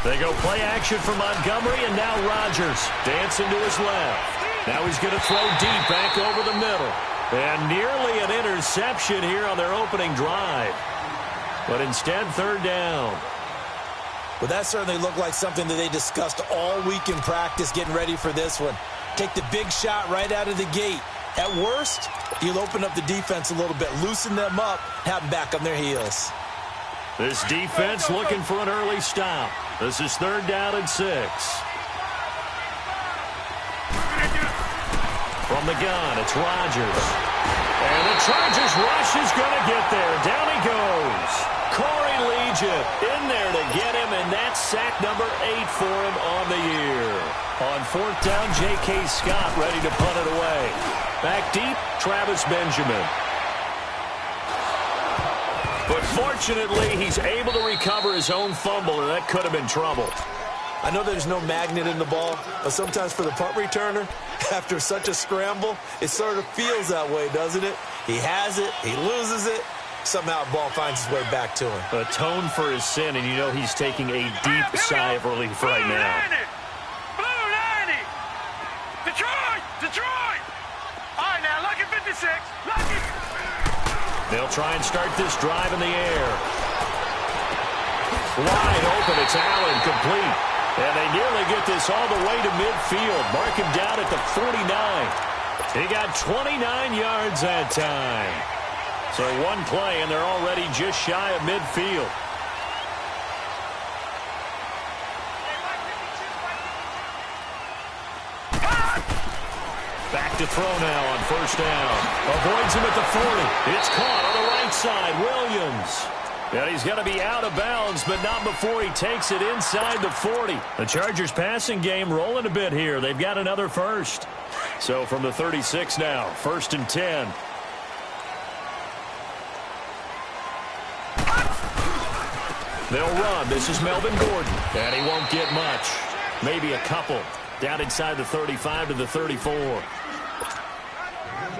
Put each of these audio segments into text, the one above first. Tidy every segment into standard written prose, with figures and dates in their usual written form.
They go play action for Montgomery, and now Rodgers dancing to his left. Now he's going to throw deep back over the middle. And nearly an interception here on their opening drive. But instead, third down. Well, that certainly looked like something that they discussed all week in practice getting ready for this one. Take the big shot right out of the gate. At worst, you'll open up the defense a little bit, loosen them up, have them back on their heels. This defense looking for an early stop. This is third down and 6. From the gun, it's Rodgers. And the Chargers rush is going to get there. Down he goes. Corey Legion in there to get him, and that's sack number 8 for him on the year. On fourth down, J.K. Scott ready to punt it away. Back deep, Travis Benjamin. But fortunately, he's able to recover his own fumble, and that could have been trouble. I know there's no magnet in the ball, but sometimes for the punt returner, after such a scramble, it sort of feels that way, doesn't it? He has it, he loses it, somehow the ball finds its way back to him. Atone for his sin, and you know he's taking a deep sigh of relief right now. Blue 90! Detroit! All right, now, lucky 56. Lucky. They'll try and start this drive in the air. Wide open, it's Allen, complete. And they nearly get this all the way to midfield. Mark him down at the 49. He got 29 yards that time. So one play, and they're already just shy of midfield. Back to throw now on first down. Avoids him at the 40. It's caught on the right side. Williams. And he's going to be out of bounds, but not before he takes it inside the 40. The Chargers passing game rolling a bit here. They've got another first. So from the 36 now, 1st and 10. They'll run. This is Melvin Gordon. And he won't get much. Maybe a couple. Down inside the 35 to the 34.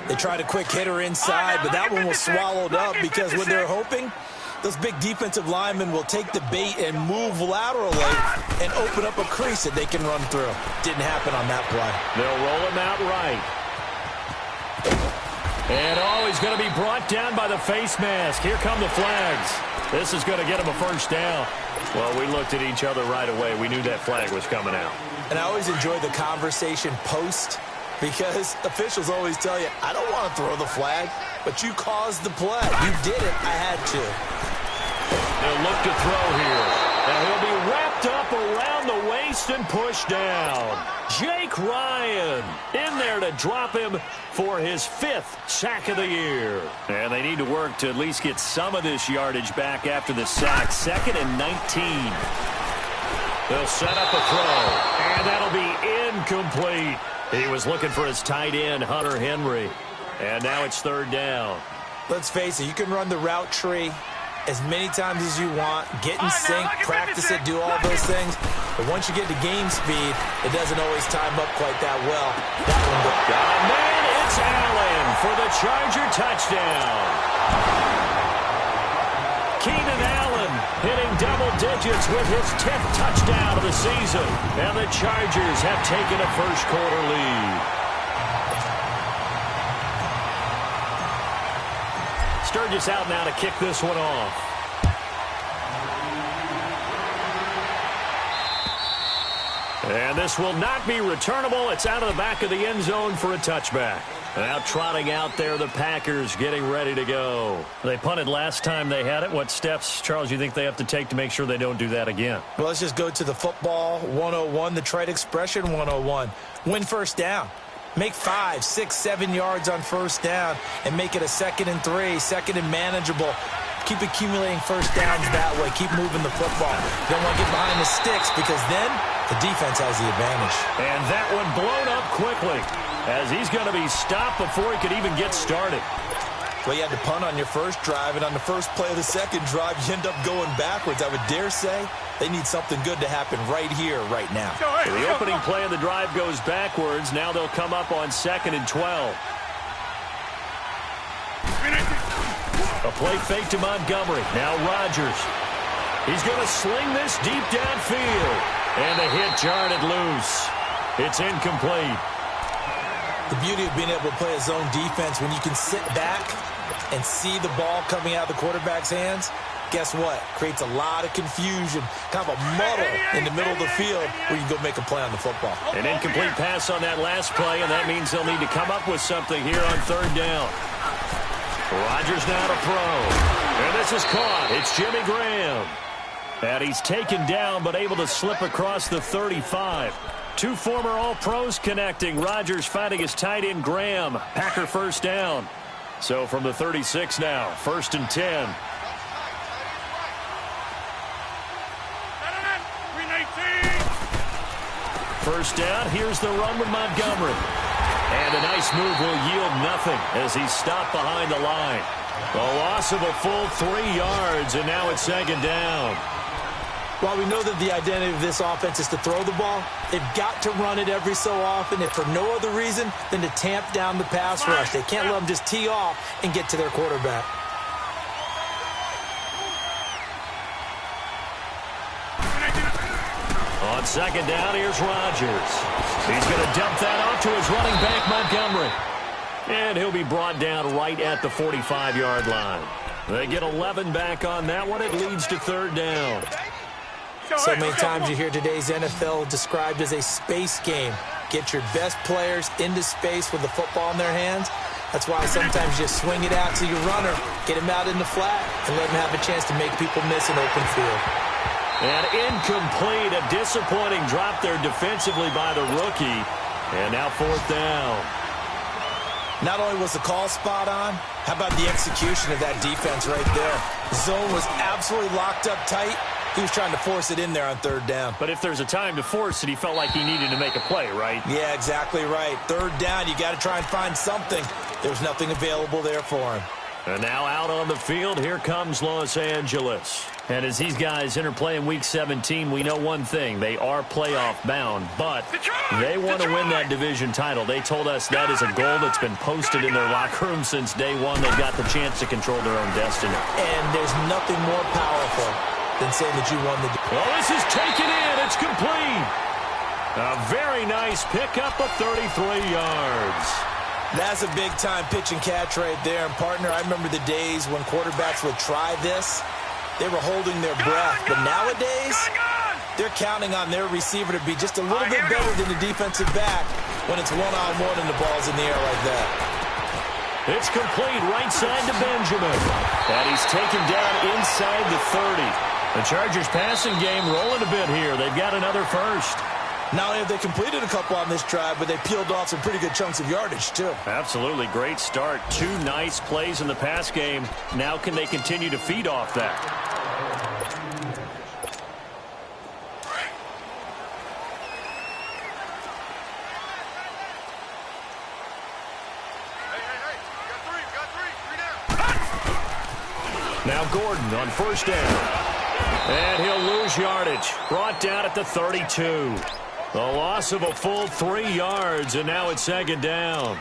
They tried a quick hitter inside, but that one was swallowed up because what they're hoping, those big defensive linemen will take the bait and move laterally and open up a crease that they can run through. Didn't happen on that play. They'll roll him out right. And he's going to be brought down by the face mask. Here come the flags. This is going to get him a first down. Well, we looked at each other right away. We knew that flag was coming out. And I always enjoy the conversation post because officials always tell you, I don't want to throw the flag, but you caused the play. You did it. I had to. They'll look to throw here. And he'll be wrapped up around the waist and pushed down. Jake Ryan in there to drop him for his 5th sack of the year. And they need to work to at least get some of this yardage back after the sack. 2nd and 19. They'll set up a throw, and that'll be incomplete. He was looking for his tight end, Hunter Henry. And now it's 3rd down. Let's face it, you can run the route tree as many times as you want, get in sync, practice it, do all those things. But once you get to game speed, it doesn't always time up quite that well. That one got a man, it's Allen for the Charger touchdown. Keenan Allen hitting double digits with his 10th touchdown of the season. And the Chargers have taken a first-quarter lead. Sturgis out now to kick this one off. And this will not be returnable. It's out of the back of the end zone for a touchback. Now trotting out there, the Packers getting ready to go. They punted last time they had it. What steps, Charles, you think they have to take to make sure they don't do that again? Well, let's just go to the football 101, the trade expression 101. Win first down. Make 5, 6, 7 yards on first down and make it a 2nd and 3, 2nd and manageable. Keep accumulating first downs that way. Keep moving the football. You don't want to get behind the sticks because then the defense has the advantage. And that one blown up quickly as he's going to be stopped before he could even get started. Well, you had to punt on your first drive, and on the first play of the second drive, you end up going backwards. I would dare say they need something good to happen right here, right now. So the opening play of the drive goes backwards. Now they'll come up on 2nd and 12. A play fake to Montgomery. Now Rodgers. He's going to sling this deep downfield. And the hit jarred it loose. It's incomplete. The beauty of being able to play a zone defense, when you can sit back and see the ball coming out of the quarterback's hands, guess what? Creates a lot of confusion, kind of a muddle in the middle of the field where you can go make a play on the football. An incomplete pass on that last play, and that means they'll need to come up with something here on third down. Rodgers now to throw. And this is caught. It's Jimmy Graham. And he's taken down but able to slip across the 35. Two former All-Pros connecting. Rodgers finding his tight end Graham. Packer first down. So from the 36 now, 1st and 10. First down, here's the run with Montgomery. And a nice move will yield nothing as he's stopped behind the line. A loss of a full 3 yards, and now it's 2nd down. While we know that the identity of this offense is to throw the ball, they've got to run it every so often, if for no other reason than to tamp down the pass rush. They can't let them just tee off and get to their quarterback. On 2nd down, here's Rodgers. He's going to dump that off to his running back, Montgomery. And he'll be brought down right at the 45-yard line. They get 11 back on that one. It leads to 3rd down. So many times you hear today's NFL described as a space game. Get your best players into space with the football in their hands. That's why sometimes you swing it out to your runner, get him out in the flat, and let him have a chance to make people miss an open field. And incomplete, a disappointing drop there defensively by the rookie. And now 4th down. Not only was the call spot on, how about the execution of that defense right there? The zone was absolutely locked up tight. He was trying to force it in there on 3rd down. But if there's a time to force it, he felt like he needed to make a play, right? Yeah, exactly right. 3rd down, you got to try and find something. There's nothing available there for him. And now out on the field, here comes Los Angeles. And as these guys interplay in Week 17, we know one thing. They are playoff bound, but they want to win that division title. They told us that is a goal that's been posted in their locker room since day one. They've got the chance to control their own destiny. And there's nothing more powerful than saying that you won the game. Well, this is taken in. It's complete. A very nice pickup of 33 yards. That's a big-time pitch and catch right there. And, partner, I remember the days when quarterbacks would try this. They were holding their breath. But nowadays, they're counting on their receiver to be just a little bit better than the defensive back when it's one-on-one and the ball's in the air like that. It's complete right side to Benjamin. And he's taken down inside the 30. The Chargers passing game rolling a bit here. They've got another first. Not only have they completed a couple on this drive, but they peeled off some pretty good chunks of yardage, too. Absolutely. Great start. 2 nice plays in the pass game. Now can they continue to feed off that? Now Gordon on 1st down. And he'll lose yardage. Brought down at the 32. The loss of a full 3 yards, and now it's 2nd down.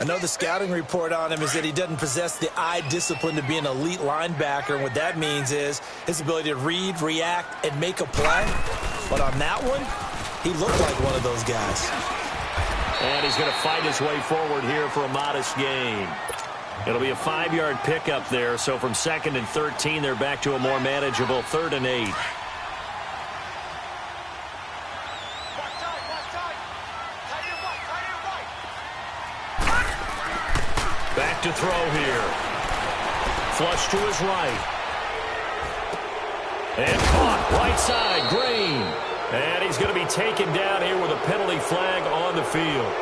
I know the scouting report on him is that he doesn't possess the eye discipline to be an elite linebacker, and what that means is his ability to read, react, and make a play. But on that one, he looked like one of those guys. And he's going to fight his way forward here for a modest gain. It'll be a 5-yard pickup there, so from 2nd and 13, they're back to a more manageable 3rd and 8. Back to throw here. Flush to his right. And caught right side, Green. And he's going to be taken down here with a penalty flag on the field.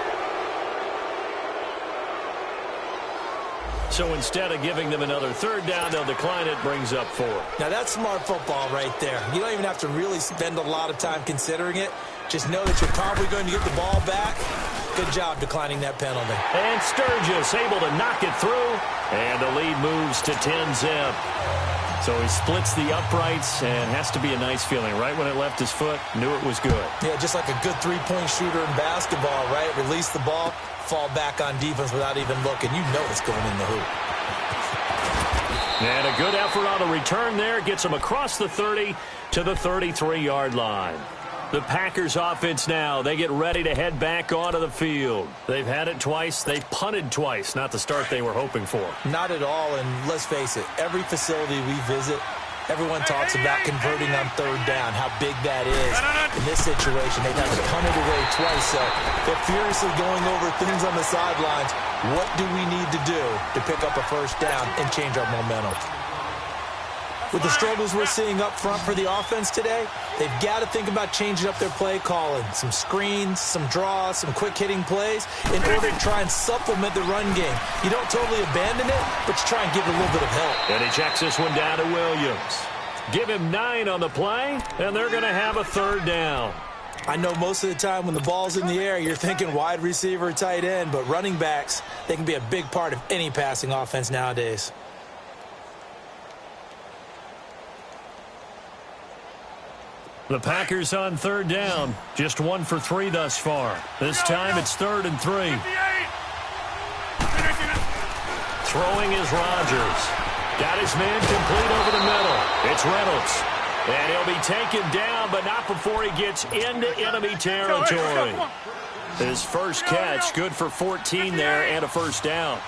So instead of giving them another 3rd down, they'll decline it, brings up 4. Now, that's smart football right there. You don't even have to really spend a lot of time considering it. Just know that you're probably going to get the ball back. Good job declining that penalty. And Sturgis able to knock it through. And the lead moves to 10-zip. So he splits the uprights and has to be a nice feeling. Right when it left his foot, knew it was good. Yeah, just like a good three-point shooter in basketball, right? Release the ball, fall back on defense without even looking. You know it's going in the hoop. And a good effort on the return there. Gets them across the 30 to the 33-yard line. The Packers offense now, they get ready to head back onto the field. They've had it twice. They've punted twice. Not the start they were hoping for. Not at all, and let's face it, every facility we visit, everyone talks about converting on third down, how big that is. In this situation, they've had to punt it away twice, so they're furiously going over things on the sidelines. What do we need to do to pick up a first down and change our momentum? With the struggles we're seeing up front for the offense today, they've got to think about changing up their play calling. Some screens, some draws, some quick-hitting plays in order to try and supplement the run game. You don't totally abandon it, but you try and give it a little bit of help. And he checks this one down to Williams. Give him 9 on the play, and they're going to have a third down. I know most of the time when the ball's in the air, you're thinking wide receiver, tight end, but running backs, they can be a big part of any passing offense nowadays. The Packers on third down. Just 1 for 3 thus far. This time it's 3rd and 3. Throwing is Rodgers. Got his man complete over the middle. It's Reynolds. And he'll be taken down, but not before he gets into enemy territory. His first catch, good for 14 there and a first down.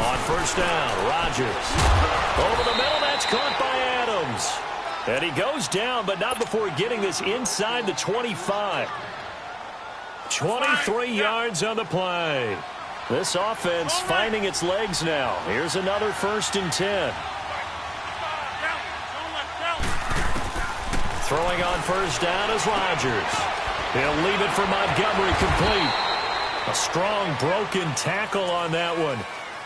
On first down, Rodgers. Over the middle, that's caught by Adams. And he goes down, but not before getting this inside the 25. 23 yards on the play. This offense finding its legs now. Here's another 1st and 10. Throwing on first down is Rodgers. He'll leave it for Montgomery complete. A strong broken tackle on that one.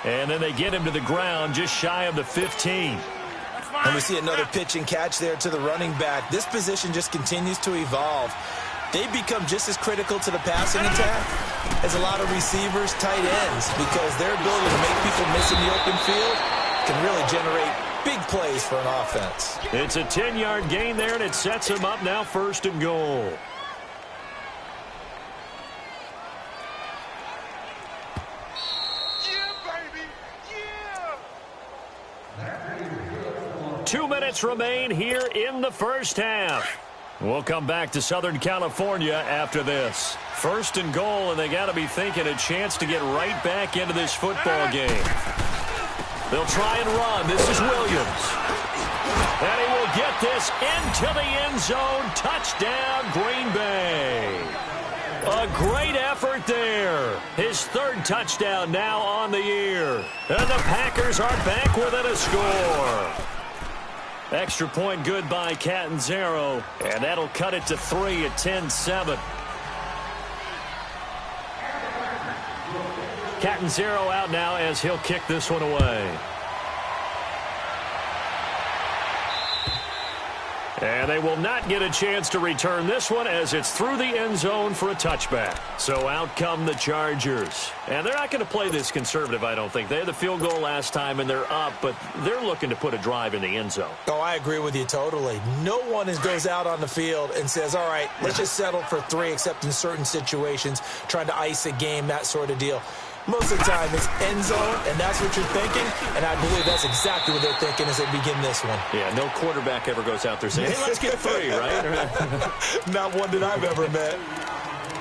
And then they get him to the ground just shy of the 15. And we see another pitch and catch there to the running back. This position just continues to evolve. They become just as critical to the passing attack as a lot of receivers, tight ends, because their ability to make people miss in the open field can really generate big plays for an offense. It's a 10-yard gain there, and it sets them up now 1st and goal. Yeah, baby. Yeah. 2 minutes remain here in the first half. We'll come back to Southern California after this. 1st and goal, and they got to be thinking a chance to get right back into this football game. They'll try and run. This is Williams. And he will get this into the end zone. Touchdown, Green Bay. A great effort there. His 3rd touchdown now on the year. And the Packers are back within a score. Extra point good by Catanzaro, and that'll cut it to 3 at 10-7. Catanzaro out now as he'll kick this one away. And they will not get a chance to return this one as it's through the end zone for a touchback. So out come the Chargers. And they're not going to play this conservative, I don't think. They had the field goal last time, and they're up, but they're looking to put a drive in the end zone. Oh, I agree with you totally. No one goes out on the field and says, all right, let's just settle for 3, except in certain situations, trying to ice a game, that sort of deal. Most of the time, it's end zone, and that's what you're thinking, and I believe that's exactly what they're thinking as they begin this one. Yeah, no quarterback ever goes out there saying, hey, let's get 3, right? Not one that I've ever met.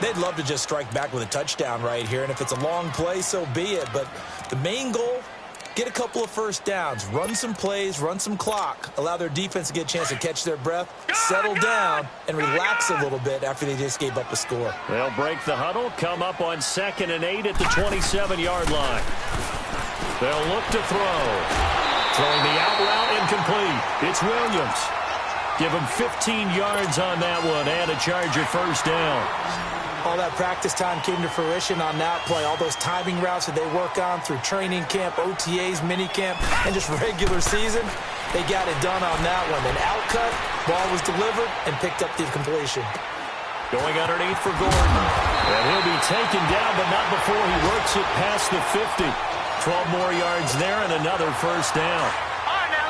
They'd love to just strike back with a touchdown right here, and if it's a long play, so be it. But the main goal, get a couple of first downs, run some plays, run some clock, allow their defense to get a chance to catch their breath, settle down, and relax a little bit after they just gave up a score. They'll break the huddle, come up on 2nd and 8 at the 27-yard line. They'll look to throw. Throwing the out route incomplete. It's Williams. Give him 15 yards on that one and a Charger first down. All that practice time came to fruition on that play. All those timing routes that they work on through training camp, OTAs, minicamp, and just regular season, they got it done on that one. An outcut, ball was delivered, and picked up the completion. Going underneath for Gordon. And he'll be taken down, but not before he works it past the 50. 12 more yards there and another first down.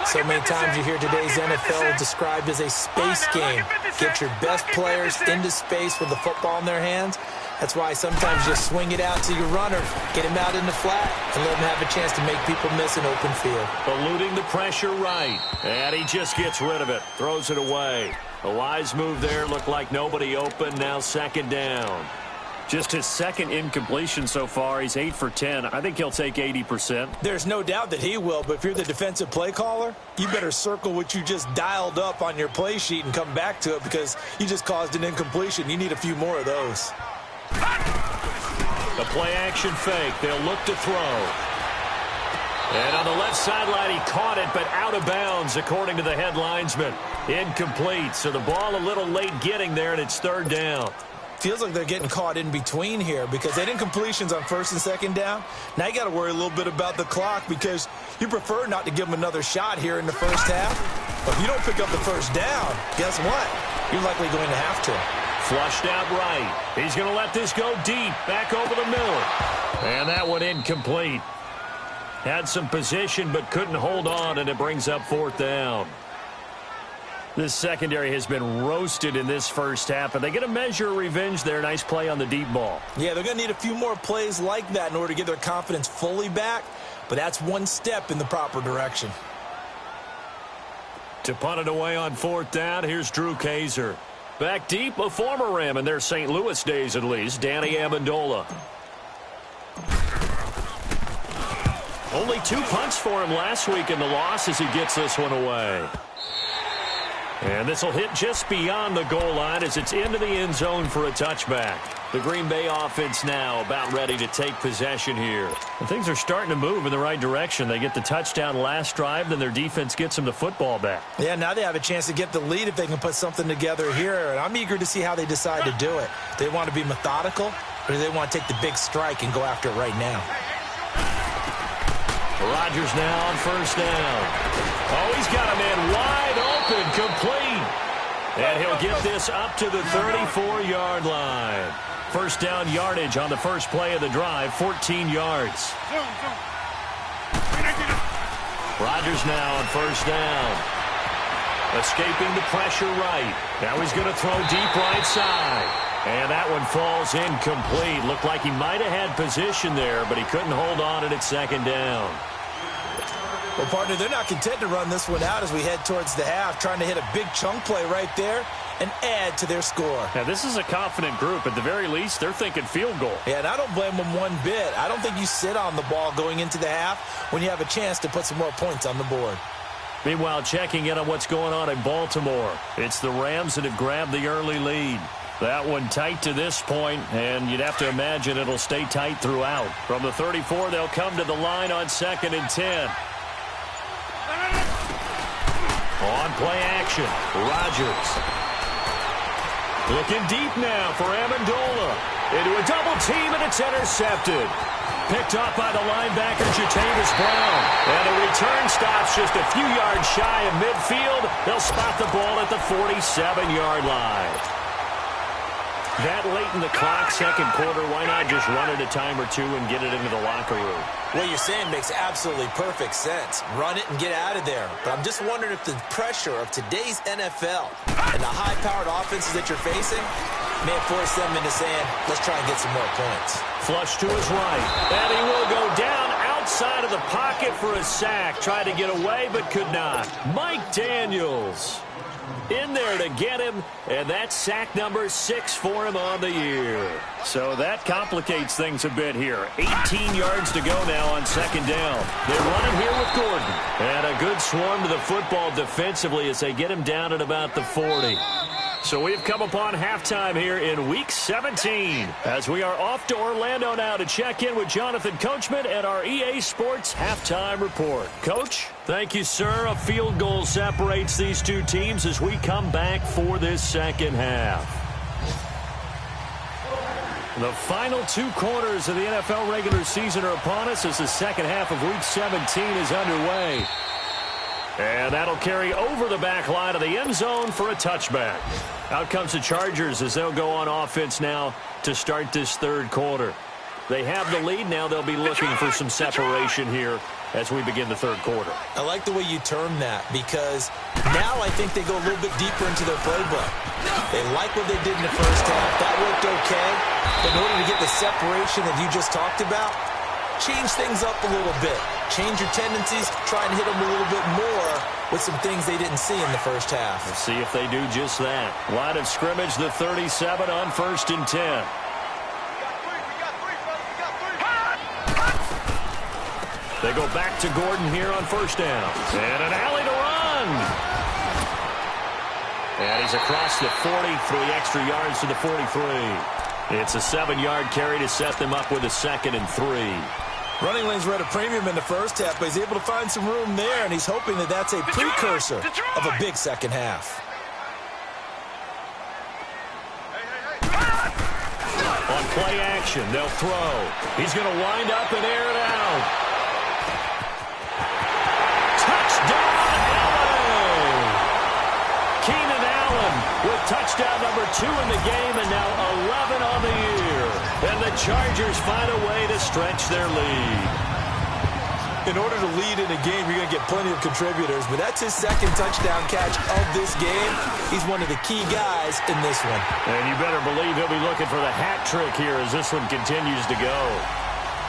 So many times you hear today's NFL described as a space game. Get your best players into space with the football in their hands. That's why sometimes you swing it out to your runner, get him out in the flat, and let him have a chance to make people miss an open field. Eluding the pressure right, and he just gets rid of it, throws it away. A wise move there, looked like nobody open, now second down. Just his second incompletion so far. He's 8 for 10. I think he'll take 80%. There's no doubt that he will, but if you're the defensive play caller, you better circle what you just dialed up on your play sheet and come back to it because you just caused an incompletion. You need a few more of those. The play-action fake. They'll look to throw. And on the left sideline, he caught it, but out of bounds, according to the head linesman. Incomplete, so the ball a little late getting there, and it's third down. Feels like they're getting caught in between here because they had incompletions on first and second down. Now you got to worry a little bit about the clock because you prefer not to give them another shot here in the first half. But if you don't pick up the first down, guess what? You're likely going to have to. Flushed out right. He's going to let this go deep, back over the middle. And that one incomplete. Had some position but couldn't hold on, and it brings up fourth down. This secondary has been roasted in this first half, but they get a measure of revenge there. Nice play on the deep ball. Yeah, they're going to need a few more plays like that in order to get their confidence fully back, but that's one step in the proper direction. To punt it away on fourth down, here's Drew Kaiser. Back deep, a former Ram in their St. Louis days at least, Danny Amendola. Only 2 punts for him last week in the loss as he gets this one away. And this will hit just beyond the goal line as it's into the end zone for a touchback. The Green Bay offense now about ready to take possession here. And things are starting to move in the right direction. They get the touchdown last drive, then their defense gets them the football back. Yeah, now they have a chance to get the lead if they can put something together here. And I'm eager to see how they decide to do it. Do they want to be methodical, or do they want to take the big strike and go after it right now? Rodgers now on first down. Oh, he's got a man wide open, complete. And he'll get this up to the 34-yard line. First down yardage on the first play of the drive, 14 yards. Rodgers now on first down. Escaping the pressure right. Now he's going to throw deep right side. And that one falls incomplete. Looked like he might have had position there, but he couldn't hold on at its second down. Well, partner, they're not content to run this one out as we head towards the half, trying to hit a big chunk play right there and add to their score. Now, this is a confident group. At the very least, they're thinking field goal. Yeah, and I don't blame them one bit. I don't think you sit on the ball going into the half when you have a chance to put some more points on the board. Meanwhile, checking in on what's going on in Baltimore. It's the Rams that have grabbed the early lead. That one tight to this point, and you'd have to imagine it'll stay tight throughout. From the 34, they'll come to the line on 2nd and 10. On play action, Rodgers. Looking deep now for Amendola. Into a double team, and it's intercepted. Picked up by the linebacker, Jatavis Brown. And the return stops just a few yards shy of midfield. They'll spot the ball at the 47-yard line. That late in the clock, second quarter, why not just run it a time or two and get it into the locker room? What you're saying makes absolutely perfect sense. Run it and get out of there. But I'm just wondering if the pressure of today's NFL and the high-powered offenses that you're facing may force them into saying, let's try and get some more points. Flush to his right. And he will go down outside of the pocket for a sack. Tried to get away, but could not. Mike Daniels in there to get him, and that's sack number 6 for him on the year. So that complicates things a bit here. 18 yards to go now on second down. They run it here with Gordon. And a good swarm to the football defensively as they get him down at about the 40. So we've come upon halftime here in Week 17 as we are off to Orlando now to check in with Jonathan Coachman and our EA Sports Halftime Report. Coach? Thank you, sir. A field goal separates these two teams as we come back for this second half. The final 2 quarters of the NFL regular season are upon us as the second half of Week 17 is underway. And that'll carry over the back line of the end zone for a touchback. Out comes the Chargers as they'll go on offense now to start this third quarter. They have the lead. Now they'll be looking for some separation here as we begin the third quarter. I like the way you term that because now I think they go a little bit deeper into their playbook. They like what they did in the first half. That worked okay. But in order to get the separation that you just talked about, change things up a little bit. Change your tendencies. Try and hit them a little bit more with some things they didn't see in the first half. Let's see if they do just that. Line of scrimmage, the 37 on 1st and 10. They go back to Gordon here on 1st down. And an alley to run. And he's across the 40, 3 extra yards to the 43. It's a 7-yard carry to set them up with a 2nd and 3. Running lanes were at a premium in the first half, but he's able to find some room there, and he's hoping that that's a precursor of a big second half. On play action, they'll throw. He's going to wind up and air it out. With touchdown number 2 in the game and now 11 on the year. And the Chargers find a way to stretch their lead. In order to lead in a game, you're going to get plenty of contributors, but that's his 2nd touchdown catch of this game. He's one of the key guys in this one. And you better believe he'll be looking for the hat trick here as this one continues to go.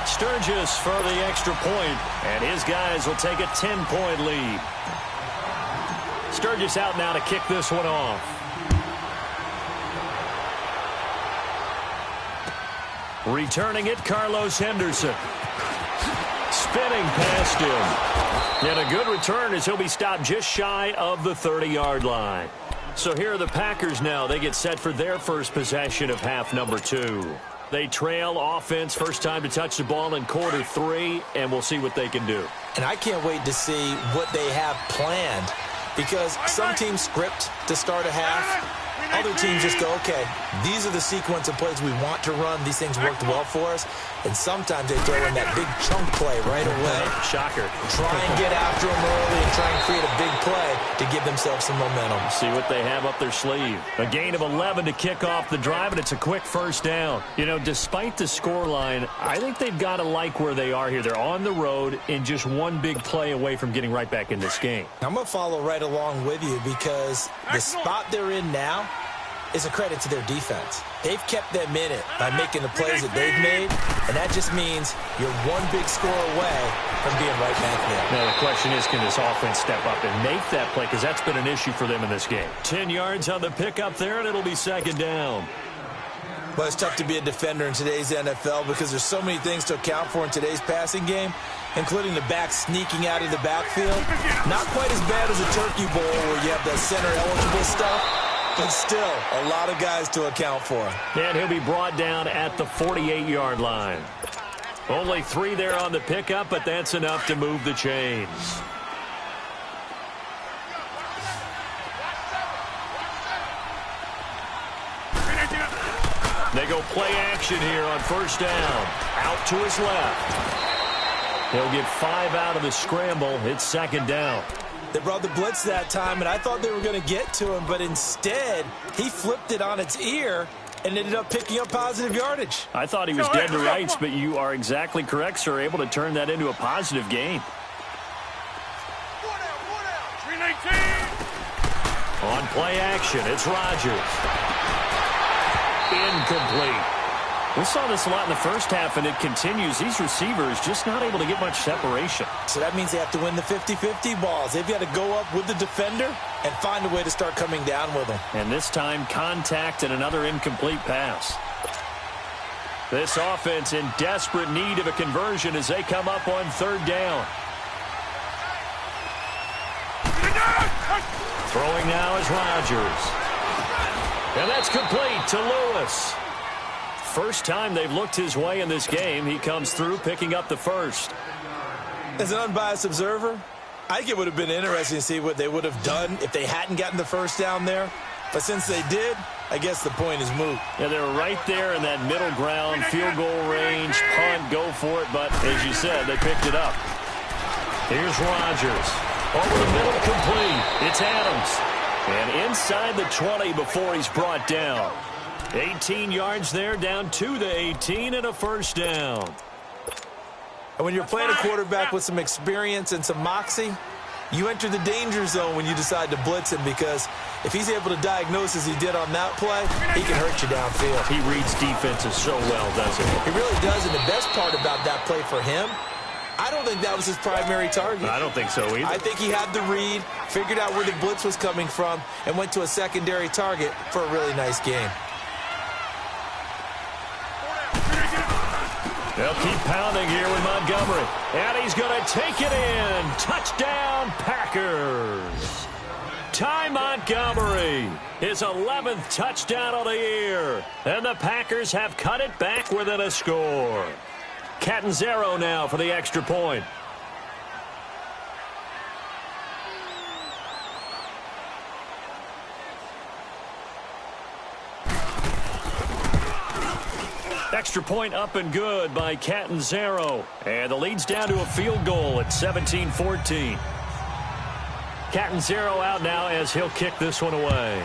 Sturgis for the extra point, and his guys will take a 10-point lead. Sturgis out now to kick this one off. Returning it, Carlos Henderson. Spinning past him. And a good return as he'll be stopped just shy of the 30-yard line. So here are the Packers now. They get set for their first possession of half number 2. They trail offense, first time to touch the ball in quarter 3, and we'll see what they can do. And I can't wait to see what they have planned because some teams script to start a half. Other teams just go, okay, these are the sequence of plays we want to run. These things worked well for us. And sometimes they throw in that big chunk play right away. Shocker. Try and get after them early and try and create a big play to give themselves some momentum. See what they have up their sleeve. A gain of 11 to kick off the drive, and it's a quick first down. You know, despite the scoreline, I think they've got to like where they are here. They're on the road and just one big play away from getting right back in this game. I'm going to follow right along with you because the spot they're in now is a credit to their defense. They've kept them in it by making the plays that they've made, and that just means you're one big score away from being right back there. Now, the question is, can this offense step up and make that play? Because that's been an issue for them in this game. 10 yards on the pickup there, and it'll be 2nd down. Well, it's tough to be a defender in today's NFL because there's so many things to account for in today's passing game, including the back sneaking out of the backfield. Not quite as bad as a Turkey Bowl where you have that center-eligible stuff, but still a lot of guys to account for. And he'll be brought down at the 48-yard line. Only 3 there on the pickup, but that's enough to move the chains. They go play action here on 1st down. Out to his left. He'll get 5 out of the scramble. It's 2nd down. They brought the blitz that time, and I thought they were going to get to him, but instead, he flipped it on its ear and ended up picking up positive yardage. I thought he was dead to rights, but you are exactly correct, sir. Able to turn that into a positive gain. On play action, it's Rodgers. Incomplete. We saw this a lot in the first half, and it continues. These receivers just not able to get much separation. So that means they have to win the 50-50 balls. They've got to go up with the defender and find a way to start coming down with them. And this time, contact and another incomplete pass. This offense in desperate need of a conversion as they come up on 3rd down. Throwing now is Rodgers. And that's complete to Lewis. First time they've looked his way in this game. He comes through picking up the first. As an unbiased observer, I think it would have been interesting to see what they would have done if they hadn't gotten the first down there. But since they did, I guess the point is moot. Yeah, they were right there in that middle ground, field goal range, punt, go for it. But as you said, they picked it up. Here's Rodgers. Over the middle, complete. It's Adams. And inside the 20 before he's brought down. 18 yards there, down to the 18 and a first down. And when you're playing a quarterback with some experience and some moxie, you enter the danger zone when you decide to blitz him, because if he's able to diagnose as he did on that play, he can hurt you downfield. He reads defenses so well, doesn't he? He really does, and the best part about that play for him, I don't think that was his primary target. I don't think so either. I think he had the read, figured out where the blitz was coming from, and went to a secondary target for a really nice game. They'll keep pounding here with Montgomery. And he's going to take it in. Touchdown, Packers. Ty Montgomery, his 11th touchdown of the year. And the Packers have cut it back within a score. Catanzaro now for the extra point. Extra point up and good by Catanzaro. And the lead's down to a field goal at 17-14. Catanzaro out now as he'll kick this one away.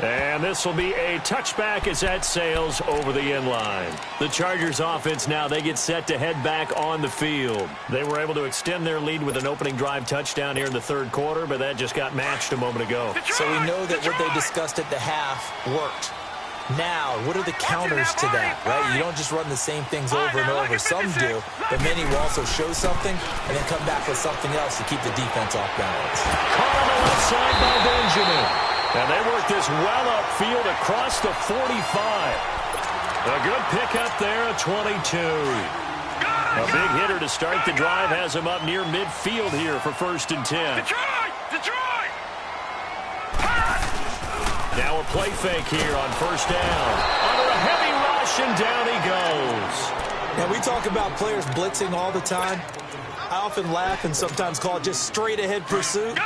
And this will be a touchback as that sails over the end line. The Chargers offense now, they get set to head back on the field. They were able to extend their lead with an opening drive touchdown here in the third quarter, but that just got matched a moment ago. So we know that what they discussed at the half worked. Now, what are the counters to that, right? You don't just run the same things over and over. Some do, but many will also show something and then come back with something else to keep the defense off balance. Caught on the left side by Benjamin. And they work this well upfield across the 45. A good pickup there at 22. A big hitter to start the drive has him up near midfield here for 1st and 10. Detroit! Now a play fake here on 1st down. Under a heavy rush, and down he goes. Now, we talk about players blitzing all the time. I often laugh and sometimes call it just straight-ahead pursuit.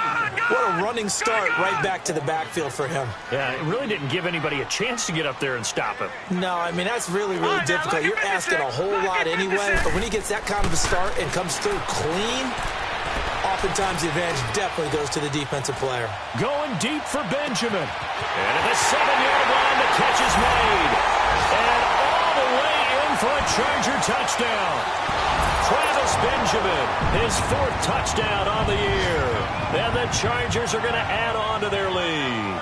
What a running start right back to the backfield for him. Yeah, it really didn't give anybody a chance to get up there and stop him. No, I mean, that's really, really difficult. You're asking a whole lot anyway, but when he gets that kind of a start and comes through clean, oftentimes the advantage definitely goes to the defensive player. Going deep for Benjamin. And at the 7-yard line, the catch is made. And all the way in for a Charger touchdown. Travis Benjamin, his 4th touchdown on the year. And the Chargers are going to add on to their lead.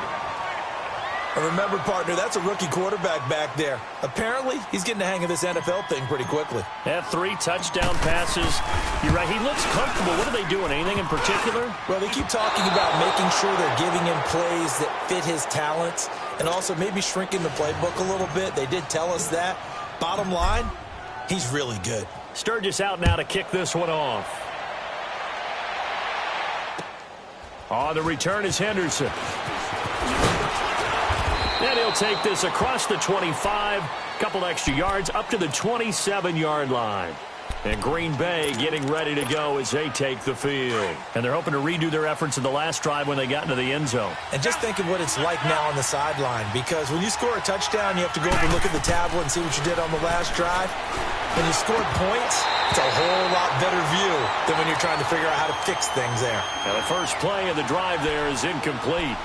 And remember, partner, that's a rookie quarterback back there. Apparently, he's getting the hang of this NFL thing pretty quickly. Had 3 touchdown passes. You're right, he looks comfortable. What are they doing? Anything in particular? Well, they keep talking about making sure they're giving him plays that fit his talents and also maybe shrinking the playbook a little bit. They did tell us that. Bottom line, he's really good. Sturgis out now to kick this one off. On the return is Henderson. And he'll take this across the 25. Couple extra yards up to the 27-yard line. And Green Bay getting ready to go as they take the field. And they're hoping to redo their efforts in the last drive when they got into the end zone. And just think of what it's like now on the sideline, because when you score a touchdown, you have to go over and look at the tablet and see what you did on the last drive. When you scored points, it's a whole lot better view than when you're trying to figure out how to fix things there. Now the first play of the drive there is incomplete.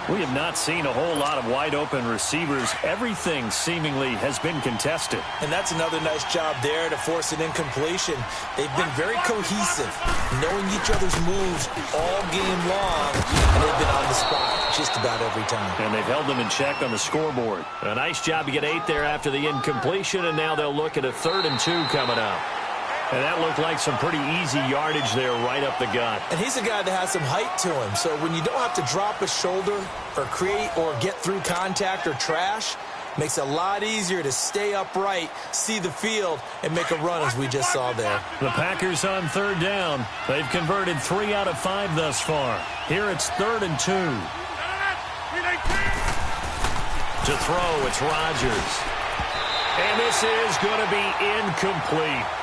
We have not seen a whole lot of wide-open receivers. Everything seemingly has been contested. And that's another nice job there to force an incompletion. They've been very cohesive, knowing each other's moves all game long, and they've been on the spot just about every time. And they've held them in check on the scoreboard. A nice job to get 8 there after the incompletion, and now they'll look at a 3rd and 2 coming up. And that looked like some pretty easy yardage there right up the gut. And he's a guy that has some height to him. So when you don't have to drop a shoulder or create or get through contact or trash, makes it a lot easier to stay upright, see the field, and make a run as we just saw there. The Packers on 3rd down. They've converted 3 out of 5 thus far. Here it's 3rd and 2. To throw, it's Rodgers. And this is going to be incomplete.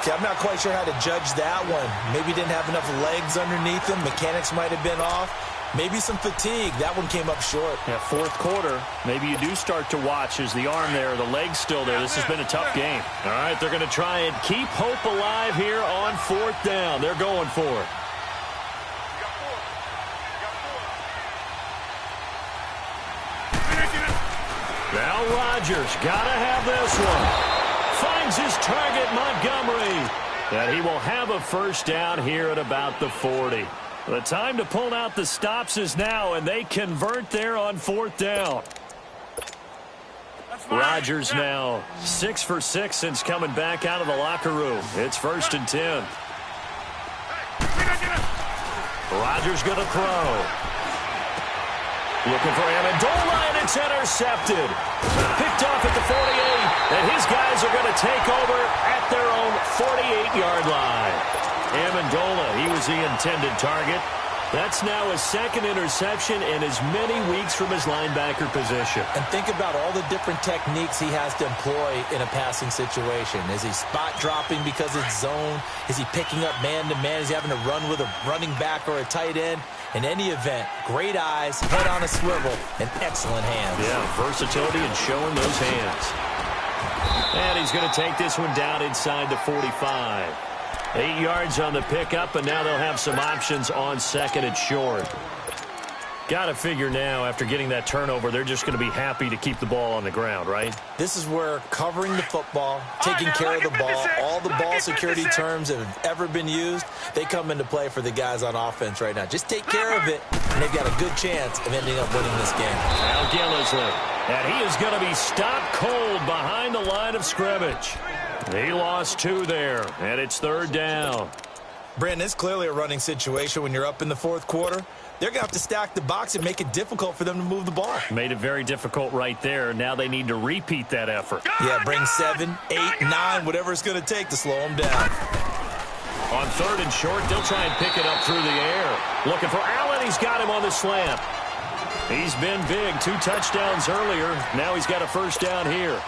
Okay, I'm not quite sure how to judge that one. Maybe didn't have enough legs underneath him. Mechanics might have been off. Maybe some fatigue. That one came up short. Yeah, 4th quarter. Maybe you do start to watch as the arm there, the leg's still there. This has been a tough game. All right, they're going to try and keep hope alive here on 4th down. They're going for it. Now Rodgers, gotta have this one. Finds his target, Montgomery. And he will have a first down here at about the 40. The time to pull out the stops is now, and they convert there on 4th down. Rodgers now 6 for 6 since coming back out of the locker room. It's 1st and 10. Rodgers going to throw. Looking for Amendola, and it's intercepted. Picked off at the 48, and his guys are going to take over at their own 48-yard line. Amendola, he was the intended target. That's now his 2nd interception in as many weeks from his linebacker position. And think about all the different techniques he has to employ in a passing situation. Is he spot dropping because it's zone? Is he picking up man-to-man? Is he having to run with a running back or a tight end? In any event, great eyes, head on a swivel, and excellent hands. Yeah, versatility and showing those hands. And he's going to take this one down inside the 45. 8 yards on the pickup, and now they'll have some options on 2nd and short. Got to figure now, after getting that turnover, they're just going to be happy to keep the ball on the ground, right? This is where covering the football, taking care of the ball, all the ball security terms that have ever been used, they come into play for the guys on offense right now. Just take care of it, and they've got a good chance of ending up winning this game. Now Gillisley, and he is going to be stopped cold behind the line of scrimmage. He lost 2 there, and it's 3rd down. Brandon, it's clearly a running situation when you're up in the 4th quarter. They're going to have to stack the box and make it difficult for them to move the ball. Made it very difficult right there. Now they need to repeat that effort. Yeah, bring 7, 8, 9, whatever it's going to take to slow them down. On 3rd and short, they'll try and pick it up through the air. Looking for Allen. He's got him on the slant. He's been big. 2 touchdowns earlier. Now he's got a first down here.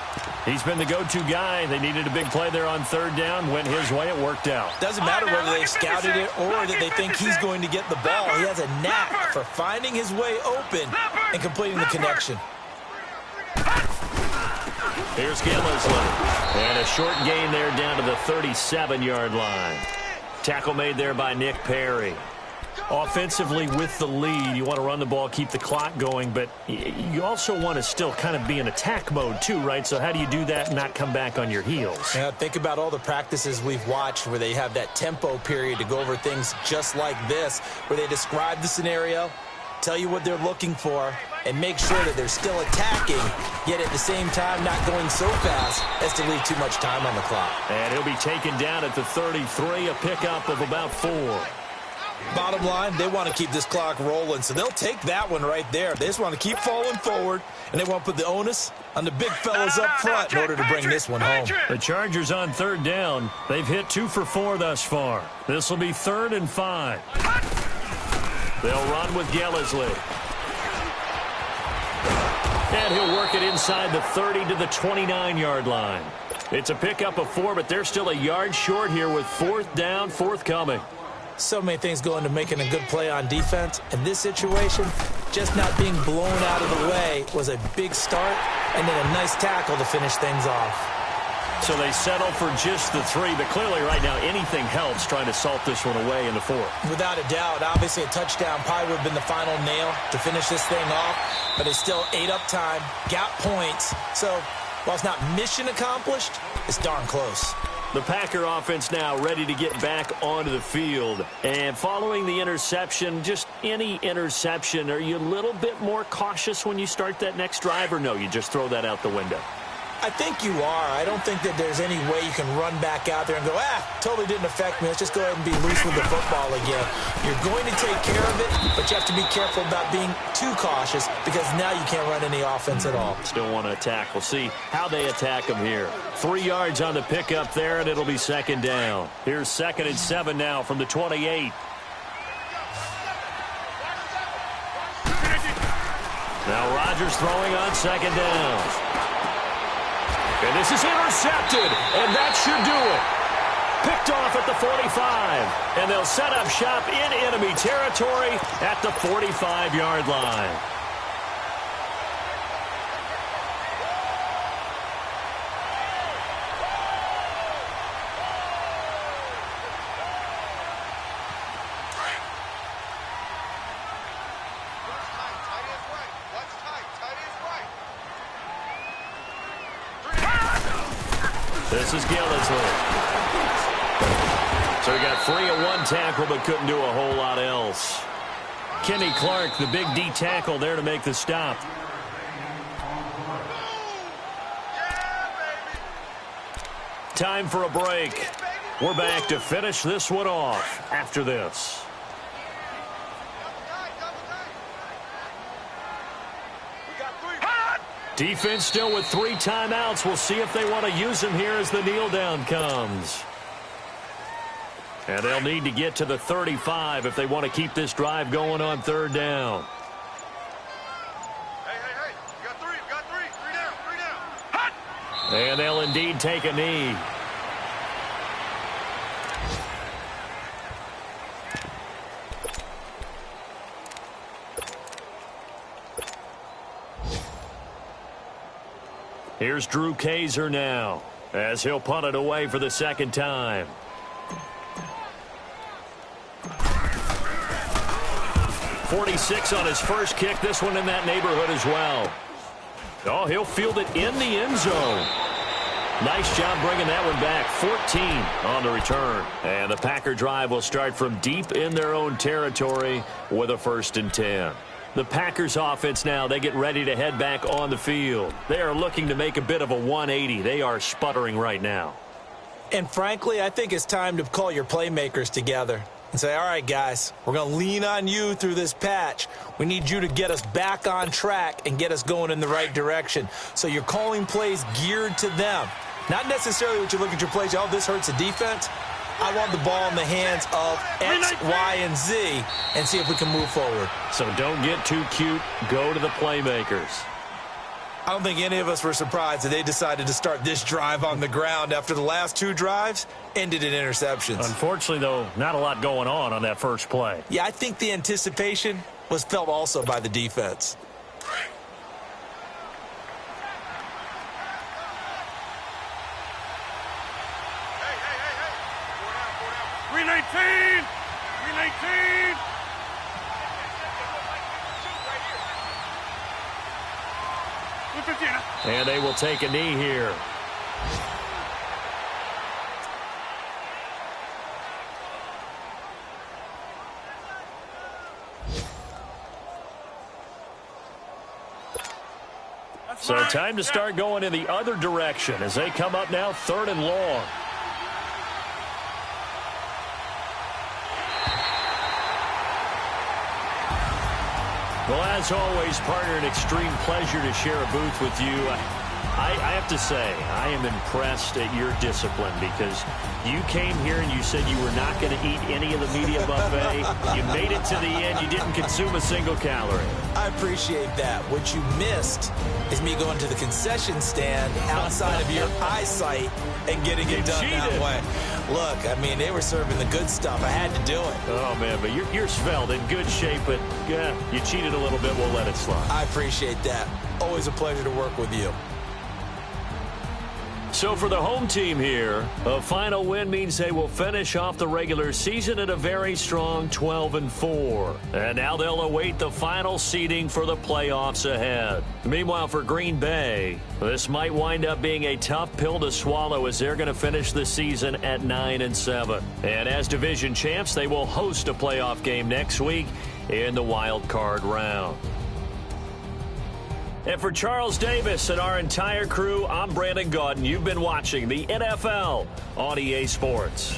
He's been the go-to guy. They needed a big play there on 3rd down. Went his way. It worked out. Doesn't matter whether they scouted it or that they think he's going to get the ball. He has a knack for finding his way open and completing the connection. Here's Gillisley. And a short gain there down to the 37-yard line. Tackle made there by Nick Perry. Offensively with the lead, you want to run the ball, keep the clock going, but you also want to still kind of be in attack mode too, right? So how do you do that and not come back on your heels? Yeah, think about all the practices we've watched where they have that tempo period to go over things just like this, where they describe the scenario, tell you what they're looking for, and make sure that they're still attacking, yet at the same time not going so fast as to leave too much time on the clock. And he'll be taken down at the 33, a pickup of about 4. Bottom line, they want to keep this clock rolling, so they'll take that one right there. They just want to keep falling forward, and they want to put the onus on the big fellas up front in order to bring this one home. The Chargers on 3rd down. They've hit 2 for 4 thus far. This will be 3rd and 5. They'll run with Gillisley. And he'll work it inside the 30 to the 29-yard line. It's a pickup of 4, but they're still a yard short here with 4th down, forthcoming. So many things go into making a good play on defense. In this situation, just not being blown out of the way was a big start, and then a nice tackle to finish things off. So they settle for just the 3, but clearly right now anything helps trying to salt this one away in the 4th. Without a doubt, obviously a touchdown probably would have been the final nail to finish this thing off, but it's still ate up time, got points. So while it's not mission accomplished, it's darn close. The Packer offense now ready to get back onto the field. And following the interception, just any interception, are you a little bit more cautious when you start that next drive, or no, you just throw that out the window? I think you are. I don't think that there's any way you can run back out there and go, totally didn't affect me. Let's just go ahead and be loose with the football again. You're going to take care of it, but you have to be careful about being too cautious because now you can't run any offense at all. Still want to attack. We'll see how they attack them here. 3 yards on the pickup there, and it'll be 2nd down. Here's 2nd and 7 now from the 28. Now Rodgers throwing on 2nd down. And this is intercepted, and that should do it. Picked off at the 45, and they'll set up shop in enemy territory at the 45-yard line. This is Gillisley. So he got free of one tackle but couldn't do a whole lot else. Kenny Clark, the big D tackle there to make the stop. Time for a break. We're back to finish this one off after this. Defense still with 3 timeouts. We'll see if they want to use them here as the kneel down comes. And they'll need to get to the 35 if they want to keep this drive going on 3rd down. Hey. You got 3. You got 3. 3 down. 3 down. Hot! And they'll indeed take a knee. Here's Drew Kaiser now as he'll punt it away for the 2nd time. .46 on his first kick. This one in that neighborhood as well. Oh, he'll field it in the end zone. Nice job bringing that one back. 14 on the return. And the Packer drive will start from deep in their own territory with a 1st and 10. The Packers offense now, they get ready to head back on the field. They are looking to make a bit of a 180. They are sputtering right now. And frankly, I think it's time to call your playmakers together and say, all right, guys, we're going to lean on you through this patch. We need you to get us back on track and get us going in the right direction. So you're calling plays geared to them. Not necessarily what you look at your plays, oh, this hurts the defense. I want the ball in the hands of X, Y, and Z and see if we can move forward. So don't get too cute. Go to the playmakers. I don't think any of us were surprised that they decided to start this drive on the ground after the last 2 drives ended in interceptions. Unfortunately, though, not a lot going on that first play. Yeah, I think the anticipation was felt also by the defense. Hey. 319. 319. And they will take a knee here. So time to start going in the other direction as they come up now 3rd and long. Well, as always, partner, an extreme pleasure to share a booth with you. I have to say, I am impressed at your discipline because you came here and you said you were not going to eat any of the media buffet. You made it to the end. You didn't consume a single calorie. I appreciate that. What you missed is me going to the concession stand outside of your eyesight and getting it done that way. Look, I mean, they were serving the good stuff. I had to do it. Oh, man, but you're svelte, in good shape, but you cheated a little bit. We'll let it slide. I appreciate that. Always a pleasure to work with you. So for the home team here, a final win means they will finish off the regular season at a very strong 12-4. And now they'll await the final seeding for the playoffs ahead. Meanwhile, for Green Bay, this might wind up being a tough pill to swallow as they're going to finish the season at 9-7. And as division champs, they will host a playoff game next week in the wild card round. And for Charles Davis and our entire crew, I'm Brandon Gaudin. You've been watching the NFL on EA Sports.